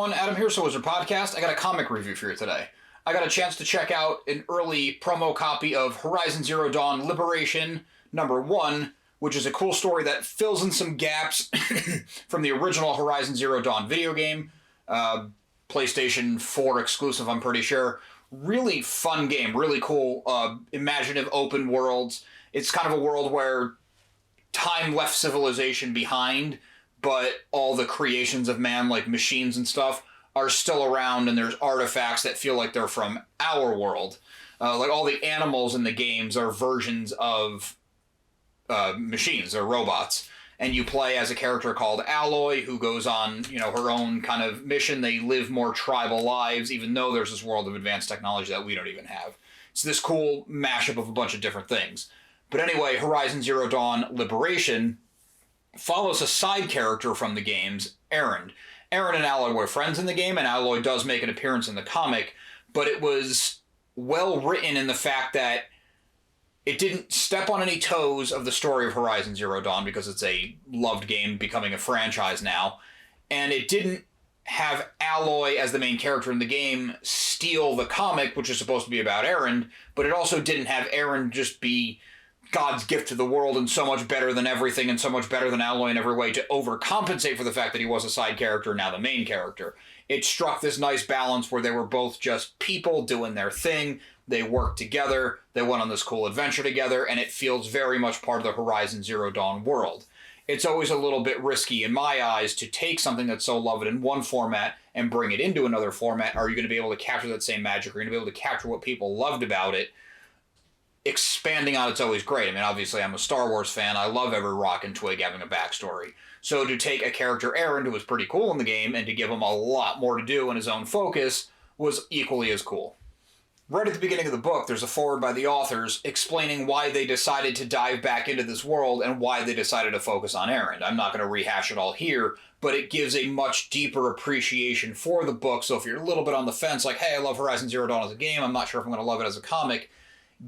everyone, Adam here, So Wizard Podcast. I got a comic review for you today. I got a chance to check out an early promo copy of Horizon Zero Dawn Liberation #1, which is a cool story that fills in some gaps from the original Horizon Zero Dawn video game. PlayStation 4 exclusive, I'm pretty sure. Really fun game, really cool, imaginative open worlds. It's kind of a world where time left civilization behind, but all the creations of man, like machines and stuff, are still around, and there's artifacts that feel like they're from our world. Like all the animals in the games are versions of machines, they're robots. And you play as a character called Aloy, who goes on, her own kind of mission. They live more tribal lives, even though there's this world of advanced technology that we don't even have. It's this cool mashup of a bunch of different things. But anyway, Horizon Zero Dawn Liberation follows a side character from the games, Erend. Erend and Aloy were friends in the game, and Aloy does make an appearance in the comic, but it was well written in the fact that it didn't step on any toes of the story of Horizon Zero Dawn, because it's a loved game becoming a franchise now, and it didn't have Aloy as the main character in the game steal the comic, which is supposed to be about Erend, but it also didn't have Erend just be God's gift to the world and so much better than everything and so much better than Aloy in every way to overcompensate for the fact that he was a side character, now the main character. It struck this nice balance where they were both just people doing their thing. They worked together, they went on this cool adventure together, and it feels very much part of the Horizon Zero Dawn world. It's always a little bit risky in my eyes to take something that's so loved in one format and bring it into another format. Are you going to be able to capture that same magic? Are you going to be able to capture what people loved about it? Expanding on it's always great. I mean, obviously, I'm a Star Wars fan. I love every rock and twig having a backstory. So to take a character, Erend, who was pretty cool in the game, and to give him a lot more to do in his own focus was equally as cool. Right at the beginning of the book, there's a foreword by the authors explaining why they decided to dive back into this world and why they decided to focus on Erend. I'm not going to rehash it all here, but it gives a much deeper appreciation for the book. So if you're a little bit on the fence, like, hey, I love Horizon Zero Dawn as a game, I'm not sure if I'm going to love it as a comic,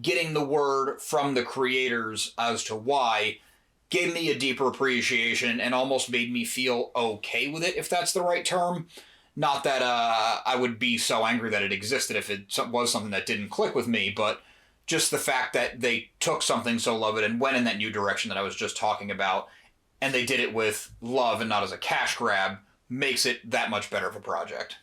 getting the word from the creators as to why gave me a deeper appreciation and almost made me feel okay with it, if that's the right term. Not that I would be so angry that it existed if it was something that didn't click with me, but just the fact that they took something so loved and went in that new direction that I was just talking about, and they did it with love and not as a cash grab, makes it that much better of a project.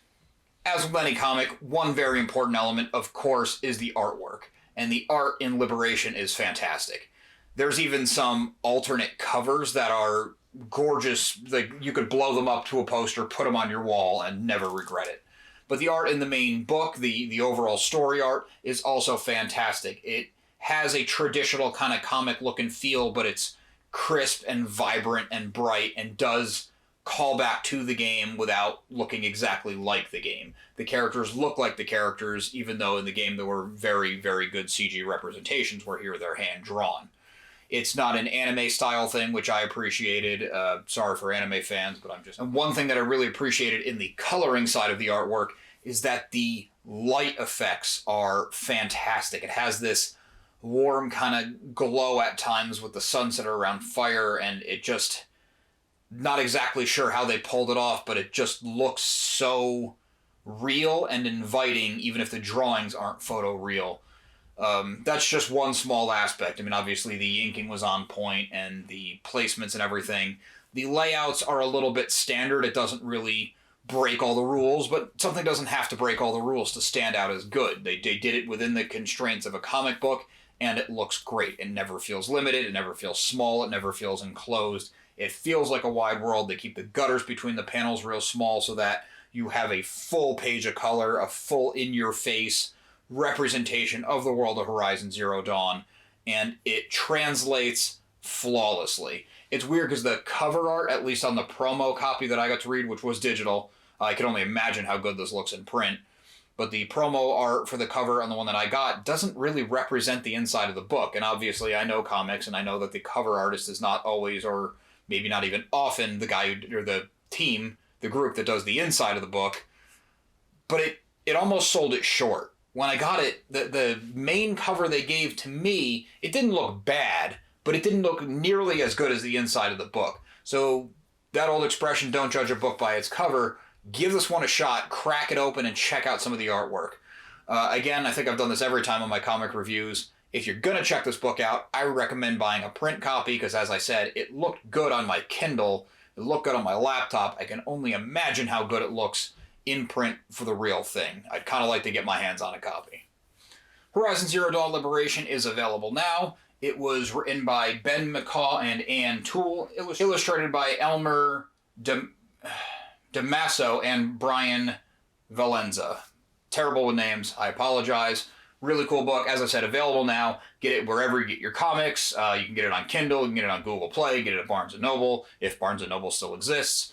As with any comic, one very important element, of course, is the artwork. And the art in Liberation is fantastic. There's even some alternate covers that are gorgeous. Like, you could blow them up to a poster, put them on your wall, and never regret it. But the art in the main book, the overall story art, is also fantastic. It has a traditional kind of comic look and feel, but it's crisp and vibrant and bright and does call back to the game without looking exactly like the game. The characters look like the characters, even though in the game there were very, very good CG representations where here they're hand-drawn. It's not an anime-style thing, which I appreciated. Sorry for anime fans, but And one thing that I really appreciated in the coloring side of the artwork is that the light effects are fantastic. It has this warm kind of glow at times with the sunset around fire, and it just... Not exactly sure how they pulled it off, but it just looks so real and inviting, even if the drawings aren't photoreal. That's just one small aspect. I mean, obviously the inking was on point and the placements and everything. The layouts are a little bit standard. It doesn't really break all the rules, but something doesn't have to break all the rules to stand out as good. They did it within the constraints of a comic book, and it looks great. It never feels limited. It never feels small. It never feels enclosed. It feels like a wide world. They keep the gutters between the panels real small so that you have a full page of color, a full in-your-face representation of the world of Horizon Zero Dawn, and it translates flawlessly. It's weird because the cover art, at least on the promo copy that I got to read, which was digital, I can only imagine how good this looks in print, but the promo art for the cover on the one that I got doesn't really represent the inside of the book. And obviously I know comics, and I know that the cover artist is not always, or maybe not even often, the guy or the team, the group that does the inside of the book, but it almost sold it short. When I got it, the main cover they gave to me, it didn't look bad, but it didn't look nearly as good as the inside of the book. So that old expression, don't judge a book by its cover, give this one a shot, crack it open, and check out some of the artwork. Again, I think I've done this every time on my comic reviews. If you're going to check this book out, I would recommend buying a print copy because, as I said, it looked good on my Kindle. It looked good on my laptop. I can only imagine how good it looks in print for the real thing. I'd kind of like to get my hands on a copy. Horizon Zero Dawn Liberation is available now. It was written by Ben McCaw and Ann Toole. It was illustrated by Elmer DeMasso and Brian Valenza. Terrible with names. I apologize. Really cool book. As I said, available now. Get it wherever you get your comics. You can get it on Kindle. You can get it on Google Play. Get it at Barnes & Noble, if Barnes & Noble still exists.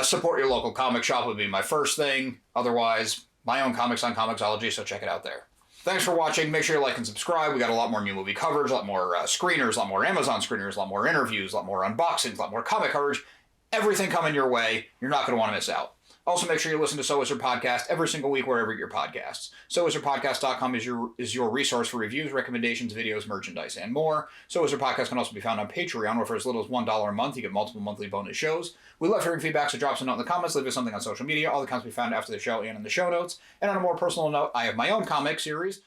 Support your local comic shop would be my first thing. Otherwise, my own comics on Comixology, so check it out there. Thanks for watching. Make sure you like and subscribe. We got a lot more new movie coverage, a lot more screeners, a lot more Amazon screeners, a lot more interviews, a lot more unboxings, a lot more comic coverage. Everything coming your way. You're not going to want to miss out. Also, make sure you listen to So Is Her Podcast every single week wherever you get your podcasts. SoIsHerPodcast.com is your resource for reviews, recommendations, videos, merchandise, and more. So Is Her Podcast can also be found on Patreon, where for as little as $1 a month, you get multiple monthly bonus shows. We love hearing feedback, so drop us a note in the comments, leave us something on social media. All the accounts can be found after the show and in the show notes. And on a more personal note, I have my own comic series.